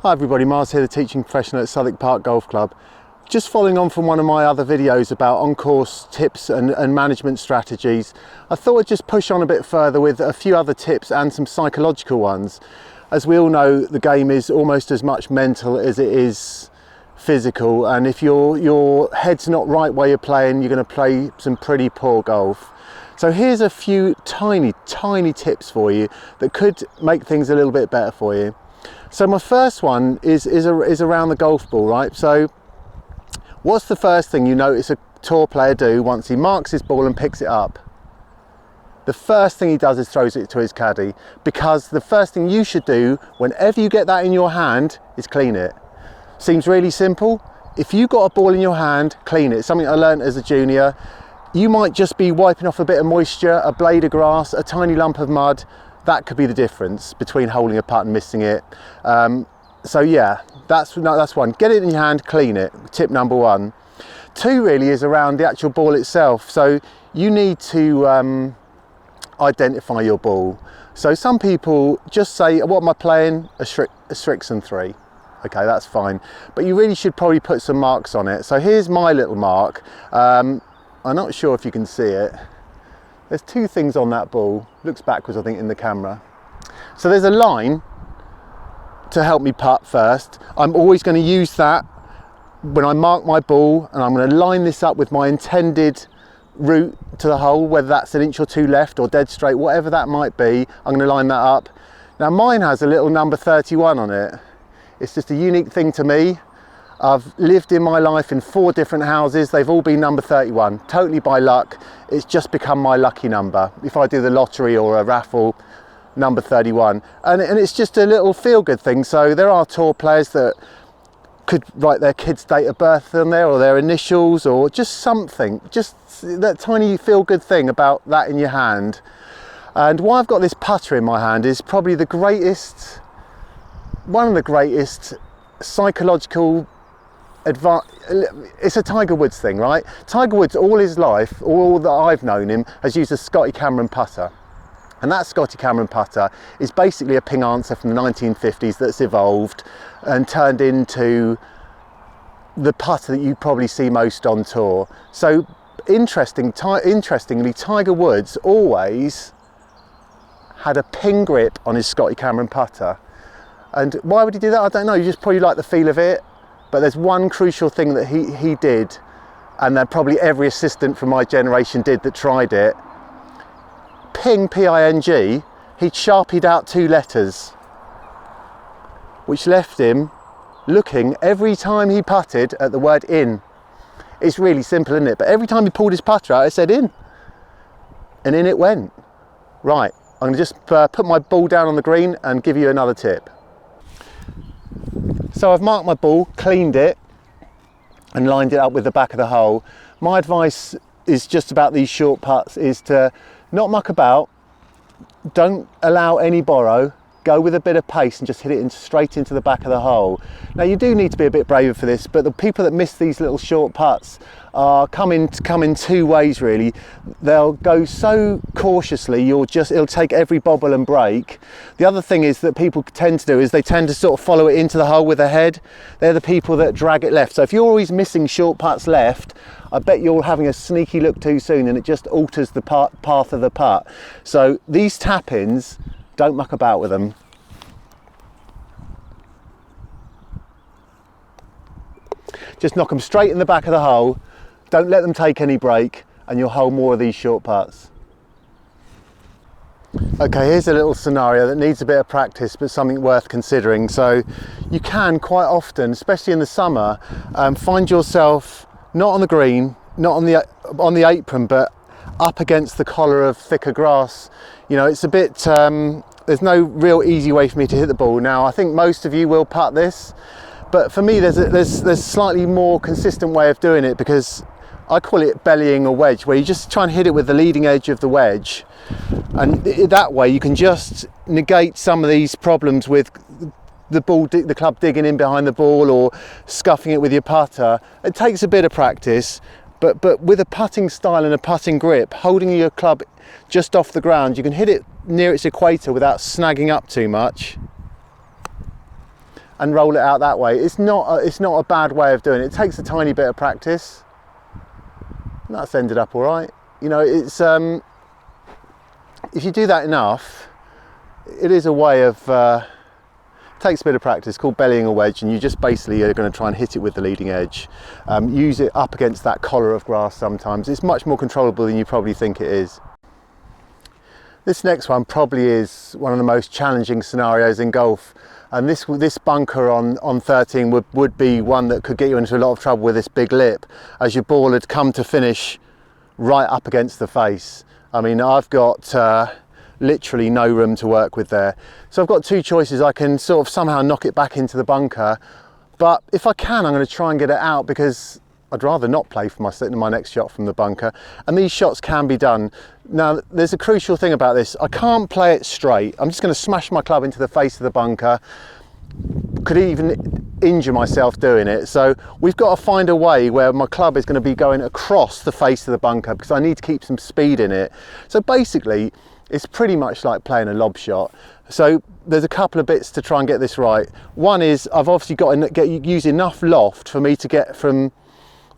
Hi everybody, Mars here, the teaching professional at Southwick Park Golf Club. Just following on from one of my other videos about on-course tips and management strategies, I thought I'd just push on a bit further with a few other tips and some psychological ones. As we all know, the game is almost as much mental as it is physical, and if your head's not right where you're playing, you're going to play some pretty poor golf. So here's a few tiny tips for you that could make things a little bit better for you. So my first one is around the golf ball, right? So what's the first thing you notice a tour player do once he marks his ball and picks it up? The first thing he does is throws it to his caddy, because the first thing you should do whenever you get that in your hand is clean it. Seems really simple. If you got a ball in your hand, clean it. Something I learned as a junior. You might just be wiping off a bit of moisture, a blade of grass, a tiny lump of mud. That could be the difference between holding a putt and missing it. So yeah, that's one. Get it in your hand, clean it. Tip number one. Two really is around the actual ball itself. So you need to identify your ball. So some people just say, what am I playing? A Strixon 3. Okay, that's fine. But you really should probably put some marks on it. So here's my little mark. I'm not sure if you can see it. There's two things on that ball. Looks backwards, I think, in the camera. So there's a line to help me putt first. I'm always going to use that when I mark my ball, and I'm going to line this up with my intended route to the hole, whether that's an inch or two left or dead straight, whatever that might be. I'm going to line that up. Now mine has a little number 31 on it. It's just a unique thing to me. I've lived in my life in 4 different houses. They've all been number 31, totally by luck. It's just become my lucky number. If I do the lottery or a raffle, number 31. And it's just a little feel-good thing. So there are tour players that could write their kid's date of birth on there, or their initials, or just something. Just that tiny feel-good thing about that in your hand. And why I've got this putter in my hand is probably one of the greatest psychological it's a Tiger Woods thing, right? Tiger Woods, all his life, all that I've known him, has used a Scotty Cameron putter. And that Scotty Cameron putter is basically a ping answer from the 1950s that's evolved and turned into the putter that you probably see most on tour. So interestingly, Tiger Woods always had a ping grip on his Scotty Cameron putter. And why would he do that? I don't know. You just probably like the feel of it. But there's one crucial thing that he did, and that probably every assistant from my generation did that tried it. Ping, P-I-N-G, he'd sharpied out 2 letters, which left him looking every time he putted at the word in. It's really simple, isn't it? But every time he pulled his putter out, it said in. And in it went. Right, I'm going to just put my ball down on the green and give you another tip. So I've marked my ball, cleaned it, and lined it up with the back of the hole. My advice is just about these short putts is to not muck about, don't allow any borrow, go with a bit of pace and just hit it straight into the back of the hole. Now you do need to be a bit braver for this, but the people that miss these little short putts come in 2 ways really. They'll go so cautiously, it'll take every bobble and break. The other thing is that people tend to do is they tend to sort of follow it into the hole with their head. They're the people that drag it left. So if you're always missing short putts left, I bet you're having a sneaky look too soon and it just alters the path of the putt. So these tap-ins, don't muck about with them. Just knock them straight in the back of the hole. Don't let them take any break, and you'll hold more of these short putts. Okay, here's a little scenario that needs a bit of practice, but something worth considering. So you can quite often, especially in the summer, find yourself not on the green, not on the apron, but up against the collar of thicker grass. You know, it's a bit, there's no real easy way for me to hit the ball. Now, I think most of you will putt this, but for me, there's a slightly more consistent way of doing it, because I call it bellying a wedge, where you just try and hit it with the leading edge of the wedge. And that way you can just negate some of these problems with the club digging in behind the ball or scuffing it with your putter. It takes a bit of practice, but with a putting style and a putting grip, holding your club just off the ground, you can hit it near its equator without snagging up too much. and roll it out that way. It's not a bad way of doing it. It takes a tiny bit of practice. And that's ended up all right. You know, it's if you do that enough, it is a way of takes a bit of practice, called bellying a wedge, and you just basically are going to try and hit it with the leading edge. Use it up against that collar of grass sometimes. It's much more controllable than you probably think it is. This next one probably is one of the most challenging scenarios in golf, and this bunker on 13 would be one that could get you into a lot of trouble with this big lip, as your ball had come to finish right up against the face. I mean, I've got literally no room to work with there. So I've got two choices. I can sort of somehow knock it back into the bunker, but if I can, I'm going to try and get it out, because I'd rather not play for my next shot from the bunker, and these shots can be done. Now, there's a crucial thing about this. I can't play it straight. I'm just going to smash my club into the face of the bunker. Could even injure myself doing it. So we've got to find a way where my club is going to be going across the face of the bunker, because I need to keep some speed in it. So basically, it's pretty much like playing a lob shot. So there's a couple of bits to try and get this right. One is I've obviously got to use enough loft for me to get from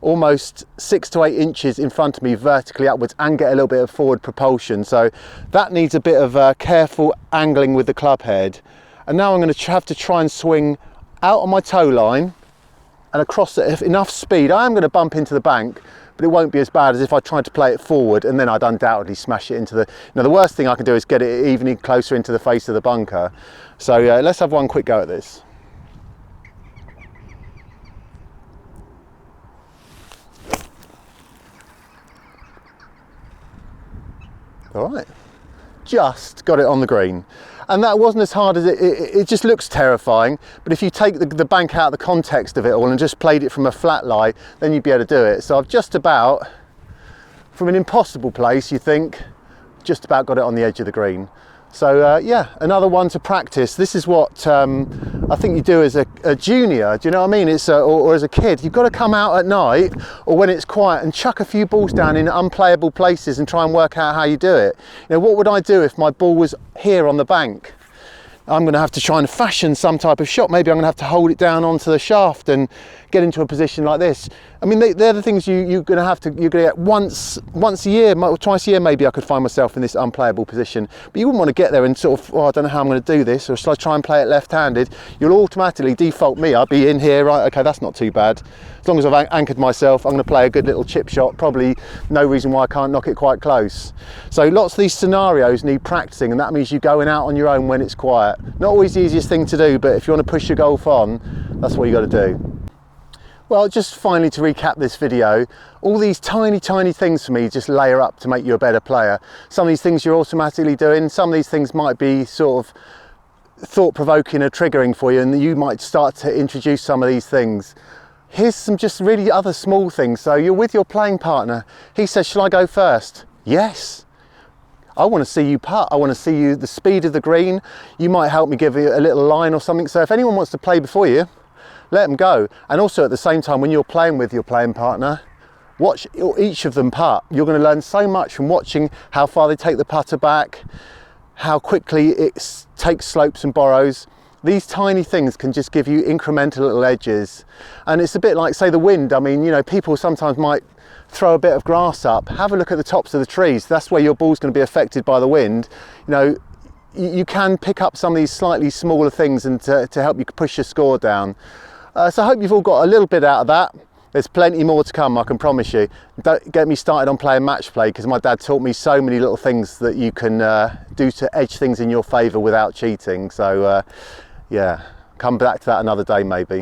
almost 6 to 8 inches in front of me vertically upwards and get a little bit of forward propulsion. So that needs a bit of careful angling with the club head. And now I'm going to have to try and swing out on my toe line and across it at enough speed. I am going to bump into the bank, but it won't be as bad as if I tried to play it forward and then I'd undoubtedly smash it into the... Now, the worst thing I can do is get it even closer into the face of the bunker. So let's have one quick go at this. All right, just got it on the green. And that wasn't as hard as it just looks terrifying, but if you take the bank out of the context of it all and just played it from a flat lie, then you'd be able to do it. So I've just about, from an impossible place, you think, just about got it on the edge of the green. So yeah, another one to practice. This is what I think you do as a junior, do you know what I mean? It's or as a kid, you've got to come out at night or when it's quiet and chuck a few balls down in unplayable places and try and work out how you do it. You know, what would I do if my ball was here on the bank? I'm going to have to try and fashion some type of shot. Maybe I'm going to have to hold it down onto the shaft and get into a position like this. I mean, they're the things you're going to get once a year, twice a year. Maybe I could find myself in this unplayable position, but you wouldn't want to get there and sort of, oh, I don't know how I'm going to do this, or shall I try and play it left-handed? You'll automatically default me. I'll be in here, right? Okay, that's not too bad. As long as I've anchored myself, I'm going to play a good little chip shot. Probably no reason why I can't knock it quite close. So lots of these scenarios need practicing, and that means you going out on your own when it's quiet. Not always the easiest thing to do, but if you want to push your golf on, that's what you got to do. Well, just finally to recap this video, all these tiny things for me just layer up to make you a better player. Some of these things you're automatically doing, some of these things might be sort of thought-provoking or triggering for you, and you might start to introduce some of these things. Here's some just really other small things. So you're with your playing partner. He says, shall I go first? Yes. I want to see you putt. I want to see you the speed of the green. You might help me give you a little line or something. So if anyone wants to play before you, let them go. And also at the same time, when you're playing with your playing partner, watch each of them putt. You're going to learn so much from watching how far they take the putter back, how quickly it takes slopes and borrows. These tiny things can just give you incremental little edges. And it's a bit like, say, the wind. I mean, you know, people sometimes might throw a bit of grass up. Have a look at the tops of the trees. That's where your ball's going to be affected by the wind. You know, you can pick up some of these slightly smaller things and to help you push your score down. So I hope you've all got a little bit out of that. There's plenty more to come, I can promise you. Don't get me started on playing match play, because my dad taught me so many little things that you can do to edge things in your favour without cheating. So yeah, come back to that another day maybe.